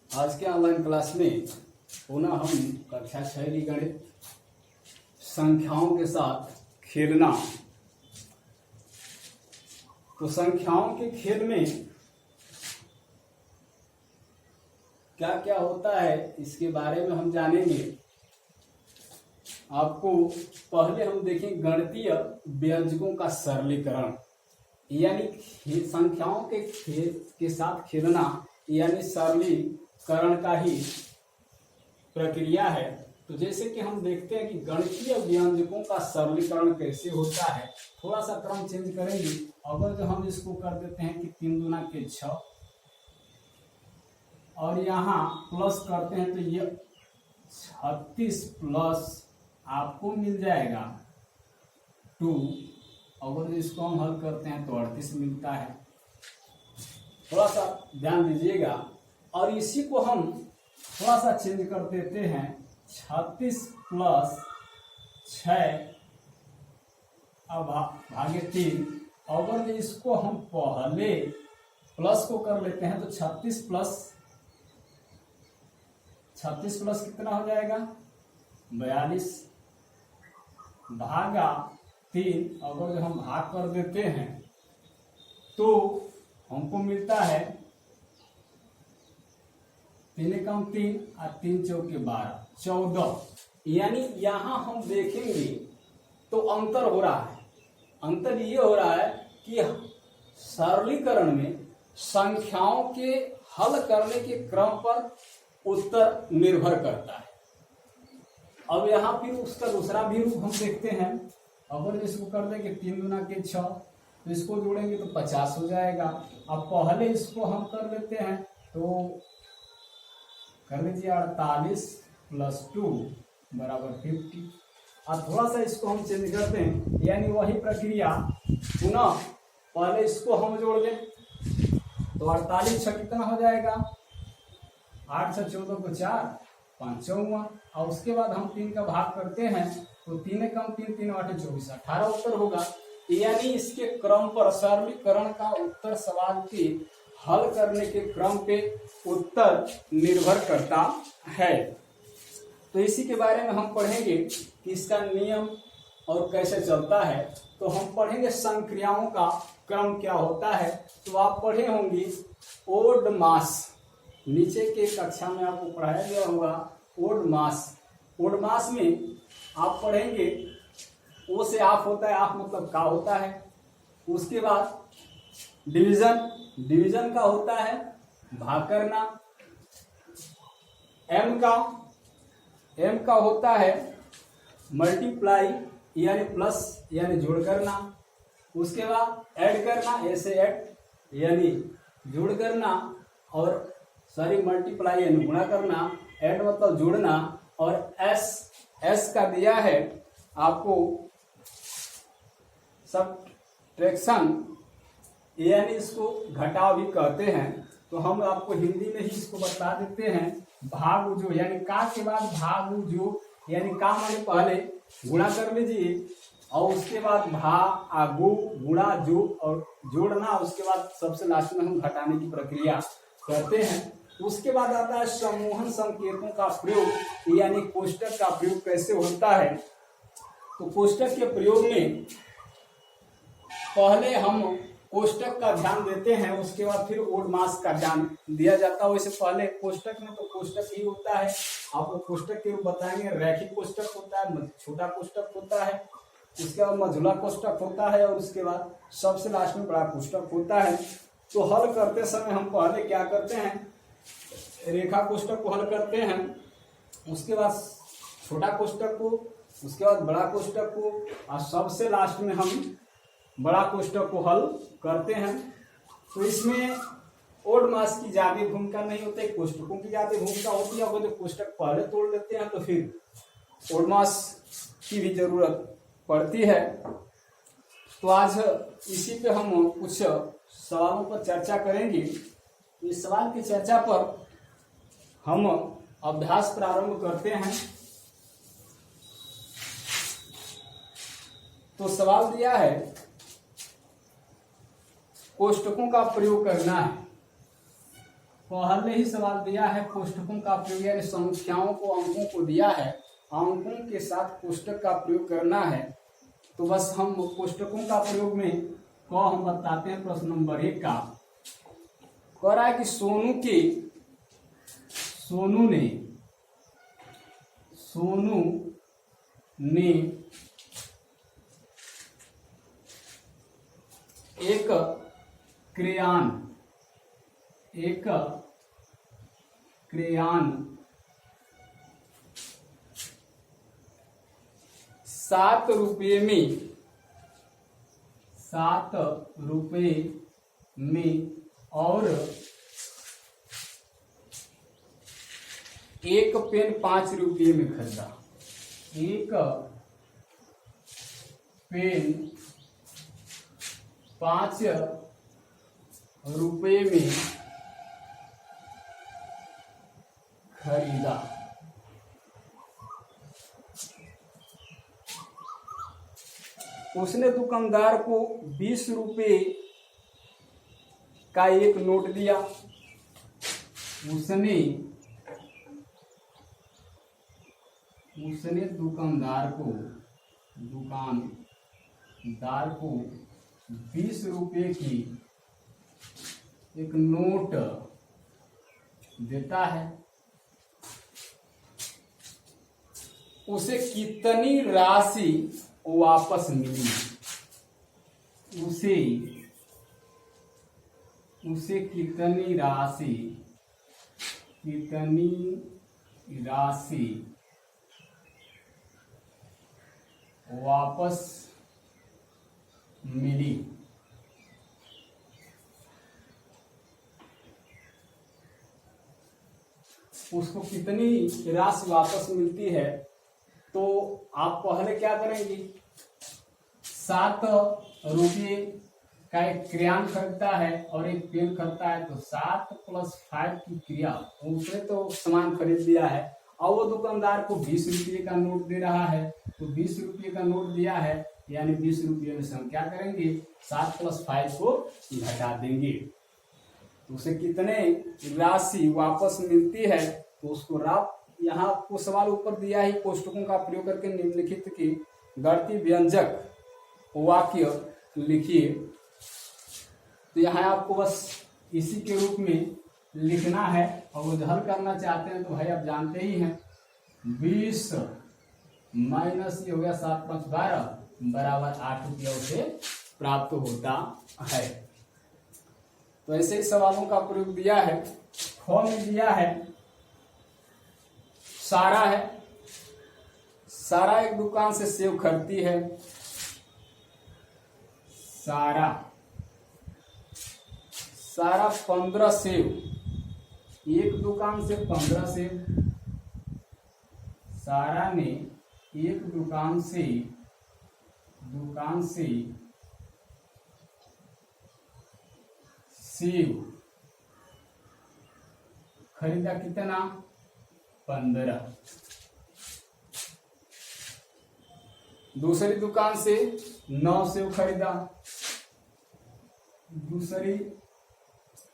आज के online class में पुनः हम कक्षा 6 की गणित संख्याओं के साथ खेलना। तो संख्याओं के खेल में क्या क्या होता है इसके बारे में हम जानेंगे। आपको पहले हम देखें गणितीय व्यंजकों का सरलीकरण, यानी संख्याओं के खेल के साथ खेलना यानी सरलीकरण का ही प्रक्रिया है। तो जैसे कि हम देखते हैं कि गणितीय व्यंजकों का सरलीकरण कैसे होता है। थोड़ा सा क्रम चेंज करेंगे। अगर जो हम इसको कर देते हैं कि 3 दूना के 6 और यहाँ प्लस करते हैं तो ये 36 प्लस आपको मिल जाएगा 2। अगर इसको हम हल करते हैं तो 38 मिलता है। थोड़ा सा ध्यान दीजिएगा। और इसी को हम थोड़ा सा चेंज कर देते हैं 36 प्लस 6 भागे 3। अगर इसको हम पहले प्लस को कर लेते हैं तो 36 प्लस कितना हो जाएगा 42 भागा 3। अगर जो हम भाग कर देते हैं तो हमको मिलता है 3 कम 3 और 3 चौके 12 14। यानी यहां हम देखेंगे तो अंतर हो रहा है। अंतर ये हो रहा है कि सरलीकरण में संख्याओं के हल करने के क्रम पर उत्तर निर्भर करता है। अब यहाँ फिर उसका दूसरा भी रूप हम देखते हैं। अगर इसको कर देंगे 3 दूना के 6 तो इसको जोड़ेंगे तो 50 हो जाएगा। अब पहले इसको हम कर लेते हैं तो कर लीजिए 48 प्लस 2 बराबर 50। अब थोड़ा सा इसको हम चेंज करते हैं, यानी वही प्रक्रिया पुनः पहले इसको हम जोड़ दें तो 48 6 कितना हो जाएगा 8 6 14 को 4 5 चौवन। और उसके बाद हम 3 का भाग करते हैं तो 3 कम 3 3 8 24 18 उत्तर होगा। यानी इसके क्रम पर सरलीकरण का उत्तर सवाल के हल करने के क्रम पे उत्तर निर्भर करता है। तो इसी के बारे में हम पढ़ेंगे कि इसका नियम और कैसे चलता है। तो हम पढ़ेंगे संक्रियाओं का क्रम क्या होता है। तो आप पढ़े होंगे ओड मास, नीचे के कक्षा में आपको पढ़ाया गया होगा ओड मास। ओड मास में आप पढ़ेंगे ओ से आफ होता है, आफ मतलब का होता है। उसके बाद डिवीजन, डिवीजन का होता है भाग करना। एम का होता है मल्टीप्लाई यानी प्लस यानी जोड़ करना। उसके बाद ऐड करना, ऐसे ऐड यानी जोड़ करना, और सॉरी मल्टीप्लाई यानी गुणा करना। ऐड मतलब जोड़ना। और एस का दिया है आपको सब्ट्रैक्शन यानी इसको घटाव भी कहते हैं। तो हम आपको हिंदी में ही इसको बता देते हैं भाग जो, यानी का के बाद भाग जो, यानी का माने पहले गुणा कर लीजिए और उसके बाद भागु गुणा जो और जोड़ना। उसके बाद सबसे लास्ट में हम घटाने की प्रक्रिया करते हैं। उसके बाद आता है समूहन संकेतों का प्रयोग, यानी कोष्टक का प्रयोग कैसे होता है। तो कोष्टक के प्रयोग में पहले हम कोष्टक का ध्यान देते हैं, उसके बाद फिर ओड मास का ध्यान दिया जाता है। वैसे पहले कोष्टक में तो कोष्टक ही होता है। आपको कोष्टक के बताएंगे रैखिक कोष्टक होता है, छोटा कोष्टक होता है, उसके बाद मझोला कोष्टक होता है, और उसके बाद सबसे लास्ट में बड़ा कोष्टक होता है। तो हल करते समय हम पहले क्या करते हैं, रेखा कोष्टक को हल करते हैं, उसके बाद छोटा कोष्टक को, उसके बाद बड़ा कोष्टक को, और सबसे लास्ट में हम बड़ा कोष्टक को हल करते हैं। तो इसमें ओड मास की ज्यादा भूमिका नहीं होती, कोष्टकों की ज्यादा भूमिका होती है। अगर जो कोष्टक पहले तोड़ लेते हैं तो फिर ओड मास की भी जरूरत पड़ती है। तो आज इसी पे हम कुछ सवालों पर चर्चा करेंगे। इस सवाल की चर्चा पर हम अभ्यास प्रारंभ करते हैं। तो सवाल दिया है कोष्टकों का प्रयोग करना है। पहले ही सवाल दिया है कोष्ठकों का प्रयोग, यानी संख्याओं को अंकों को दिया है, अंकों के साथ कोष्ठक का प्रयोग करना है। तो बस हम कोष्ठकों का प्रयोग में को हम बताते हैं। प्रश्न नंबर 1 का कह रहा है कि सोनू ने एक क्रेयॉन 7 रुपये में और एक पेन 5 रुपये में खरीदा। एक पेन 5 रुपये में खरीदा। उसने दुकानदार को 20 रुपये का एक नोट दिया। उसने दुकानदार को 20 रुपये की एक नोट देता है। उसे कितनी राशि वापस मिली? उसे कितनी राशि वापस मिली? उसको कितनी राशि वापस मिलती है? तो आप पहले क्या करेंगे, 7 रुपये का एक क्रेयॉन खरीदता है और एक पेन खरीदता है, तो 7 + 5 की क्रिया, उसने तो सामान खरीद लिया है और वो दुकानदार को 20 रुपये का नोट दे रहा है। तो 20 रुपये का नोट दिया है, यानी 20 रुपये में से हम क्या करेंगे, 7 + 5 को घटा देंगे। तो उसे कितने राशि वापस मिलती है? तो उसको यहाँ आपको सवाल ऊपर दिया है, कोष्ठकों का प्रयोग करके निम्नलिखित की गणितीय व्यंजक वाक्य लिखिए। तो यहाँ आपको बस इसी के रूप में लिखना है और वो हल करना चाहते हैं तो भाई आप जानते ही हैं, 20 माइनस ये हो गया 7 × 5 = 12 बराबर 8 रुपया उसे प्राप्त होता है। तो ऐसे ही सवालों का प्रयोग दिया है। फॉर्म में दिया है, सारा एक दुकान से सेब खरीदती है। सारा 15 सेब, एक दुकान से 15 सेब। सारा ने एक दुकान से सेब खरीदा, कितना? 15। दूसरी दुकान से 9 सेब खरीदा। दूसरी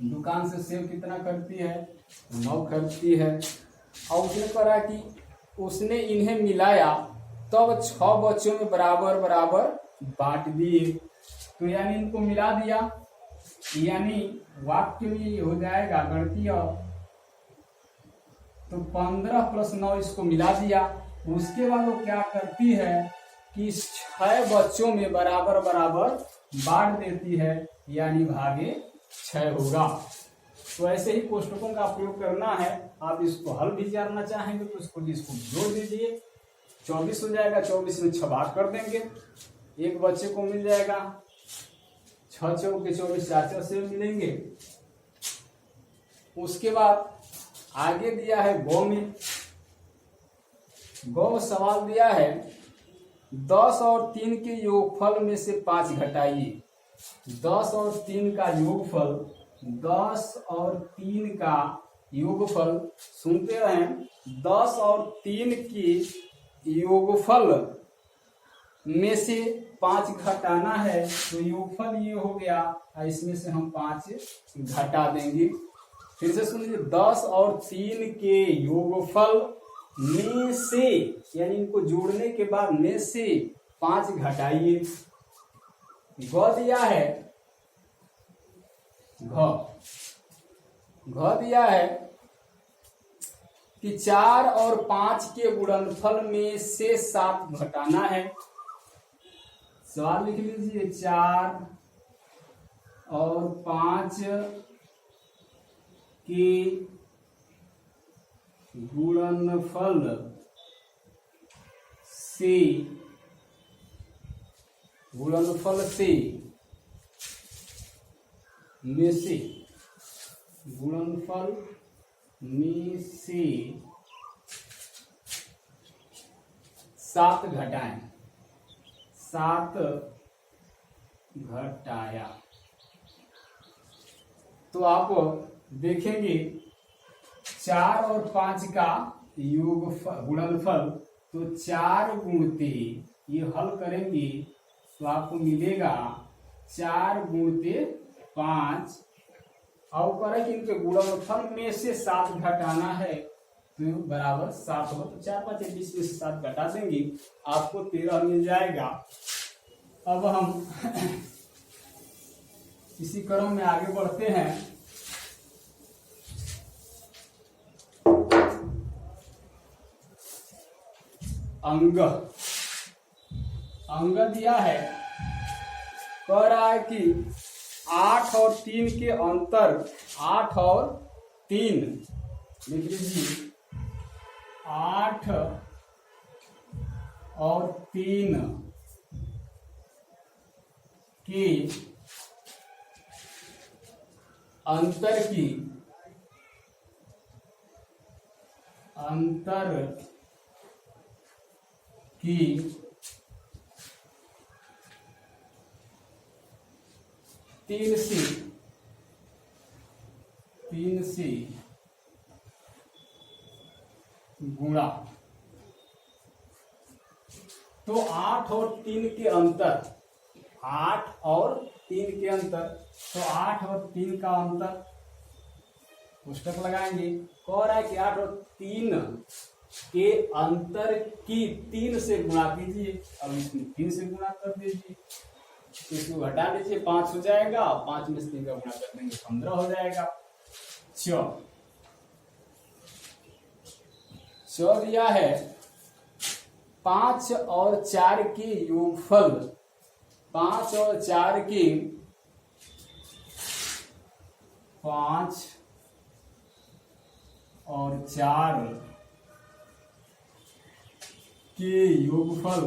दुकान से सेब कितना खरीदती है? 9 खरीदती है। और उसने कहा कि उसने इन्हें मिलाया तब 6 बच्चों में बराबर बराबर बांट दिए। तो यानी इनको मिला दिया, यानी वाक्य में हो जाएगा गणितीय। तो 15 + 9 इसको मिला दिया। उसके बाद वो क्या करती है कि 6 बच्चों में बराबर बराबर बांट देती है, यानी भागे 6 होगा। तो ऐसे ही कोष्ठकों का प्रयोग करना है। आप इसको हल भी जानना चाहेंगे तो इसको जोड़ दीजिए, 24 हो जाएगा। 24 में 6 भाग कर देंगे, एक बच्चे को मिल जाएगा। 6 चौके 24, 4 से मिलेंगे। उसके बाद आगे दिया है गौ में। गौ सवाल दिया है 10 और 3 के योगफल में से 5 घटाइए। 10 और 3 का योगफल, 10 और 3 का योगफल, सुनते रहें, 10 और 3 की योगफल में से 5 घटाना है। तो योगफल ये हो गया, इसमें से हम 5 घटा देंगे। फिर से सुनिए, 10 और 3 के योगफल में से, यानी इनको जोड़ने के बाद में से 5 घटाइए। घ दिया है, घ दिया है कि 4 और 5 के गुणनफल में से 7 घटाना है। सवाल लिख लीजिए, 4 और 5 के गुणनफल से में से गुणनफल में से 7 घटाएं, 7 घटाया तो आप देखेंगे 4 और 5 का योग गुणनफल, तो 4 गुणते ये हल करेंगे तो आपको मिलेगा 4 गुणते 5, और करें कि इनके गुणनफल में से 7 घटाना है तो बराबर 7 हो, तो 4 5 20 में से 7 घटा देंगे, आपको 13 मिल जाएगा। अब हम इसी क्रम में आगे बढ़ते हैं। अंग दिया है, कह रहा है कि 8 और 3 के अंतर, 8 और 3 लिख लीजिए, 8 और 3 के अंतर की 3 से गुणा, तो 8 और 3 के अंतर, 8 और 3 के अंतर, तो 8 और 3 का अंतर पुस्तक लगाएंगे। कह रहा है कि 8 और 3 के अंतर की 3 से गुणा कीजिए, अब इसमें 3 से गुणा कर दीजिए, इसको घटा दीजिए, 5 हो जाएगा, 5 में से 3 का गुणा कर देंगे 15 हो जाएगा। 6 दिया है, 5 और 4 के योगफल, 5 और 4 के 5 और 4 के योगफल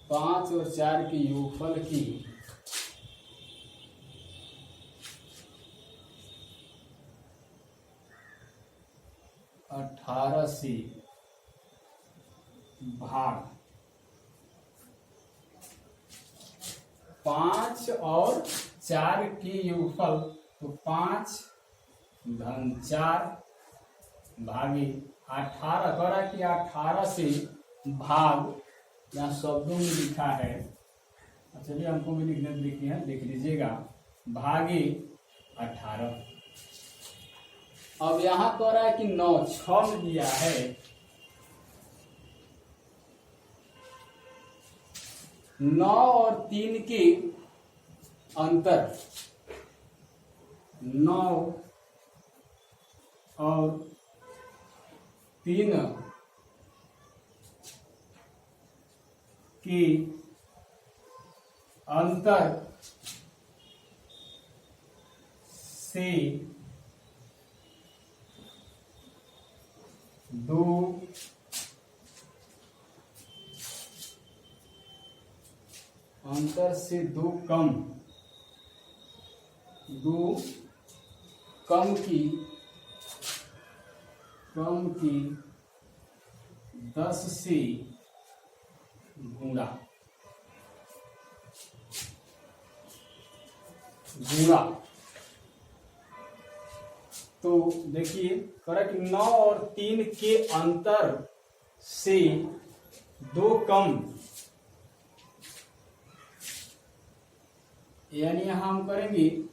5 और 4 के योगफल की 18 से भाग, 5 और 4 के योगफल, तो 5 धन 4 भागे 18, करा कि 18 से भाग, यहाँ शब्दों में लिखा है, चलिए हमको भी लिखने हैं, देख लीजिएगा, भागे 18। अब यहाँ कह रहा है कि 9, 6 में दिया है, 9 और 3 के अंतर, 9 और 3 के अंतर से 2 अंतर से 2 कम, 2 कम की 10 से गुणा, तो देखिए करेक्ट, 9 और 3 के अंतर से 2 कम यानी यहाँ हम करेंगे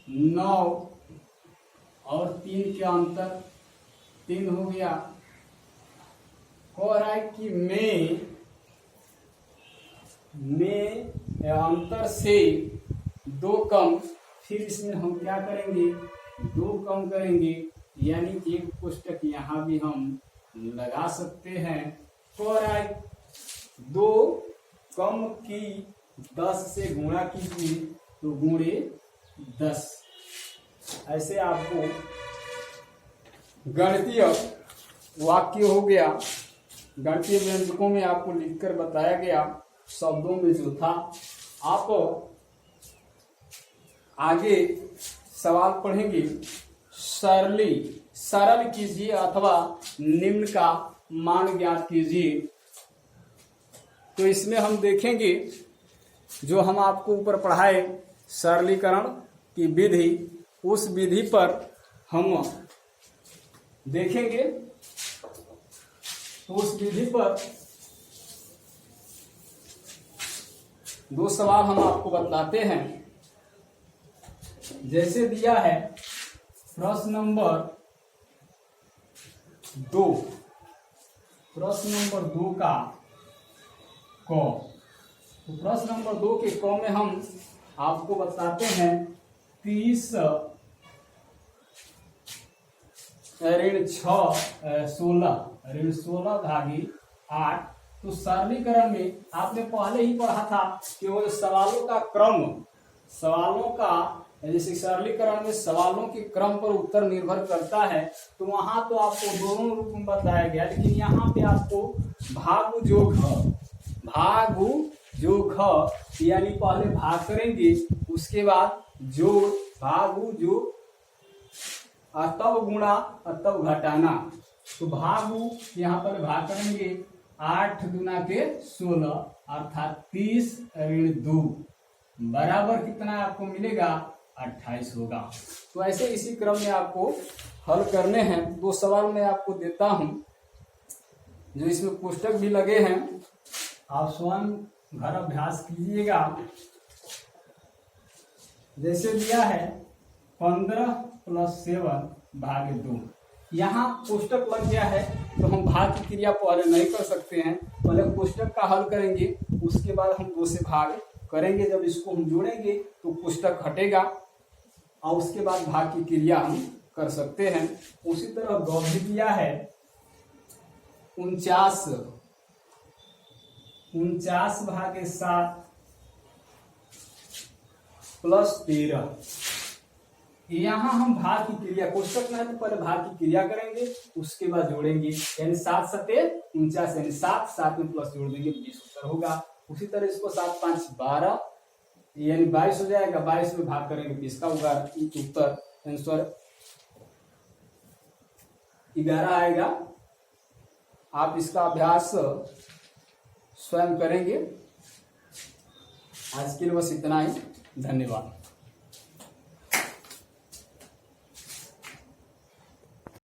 9 और 3 के अंतर 3 हो गया। कह रहा है कि में अंतर से 2 कम, फिर इसमें हम क्या करेंगे 2 कम करेंगे, यानी एक कोष्टक यहाँ भी हम लगा सकते हैं। कह रहा है 2 कम की 10 से गुणा कीजिए तो गुणे 10। ऐसे आपको गणितीय वाक्य हो गया, गणितीय व्यंजकों में आपको लिखकर बताया गया शब्दों में जो था। आप आगे सवाल पढ़ेंगे, सरल कीजिए अथवा निम्न का मान ज्ञात कीजिए। तो इसमें हम देखेंगे जो हम आपको ऊपर पढ़ाए सरलीकरण की विधि, उस विधि पर हम देखेंगे। तो उस विधि पर 2 सवाल हम आपको बतलाते हैं। जैसे दिया है प्रश्न नंबर 2, प्रश्न नंबर 2 का क। तो प्रश्न नंबर 2 के क में हम आपको बताते हैं 30 ऋण 16 भागी 8। तो सरलीकरण में आपने पहले ही पढ़ा था कि वो सवालों का क्रम, सवालों का जैसे सरलीकरण में सवालों के क्रम पर उत्तर निर्भर करता है। तो वहां तो आपको दोनों रूप में बताया गया, लेकिन यहाँ पे आपको भागु जो घ यानी पहले भाग करेंगे, उसके बाद जोड़, भागु जो और तब गुणा और तब घटाना। तो भागु यहाँ पर भाग करेंगे 8 दूना के 16 अर्थात 30 ऋण 2 बराबर कितना आपको मिलेगा 28 होगा। तो ऐसे इसी क्रम में आपको हल करने हैं। 2 सवाल मैं आपको देता हूं जो इसमें पुस्तक भी लगे हैं, आप स्वयं घर अभ्यास कीजिएगा। जैसे दिया है 15 + 7 भागे 2। यहाँ पुस्तक लग गया है तो हम भाग की क्रिया पहले नहीं कर सकते हैं, पहले पुस्तक का हल करेंगे, उसके बाद हम 2 से भाग करेंगे। जब इसको हम जोड़ेंगे तो पुस्तक हटेगा और उसके बाद भाग की क्रिया हम कर सकते हैं। उसी तरह गौभी दिया है 49 भागे 7 + 13। यहाँ हम भाग की क्रिया, पुस्तक में है तो पहले भाग की क्रिया करेंगे, उसके बाद जोड़ेंगे, यानी 7 × 7 = 49, यानी 7 में प्लस जोड़ देंगे 20 उत्तर होगा। उसी तरह इसको 7 × 5 = 12 यानी 22 हो जाएगा। 22 में भाग करेंगे तो इसका होगा उत्तर आंसर 11 आएगा। आप इसका अभ्यास स्वयं करेंगे। आज के लिए बस इतना ही, धन्यवाद।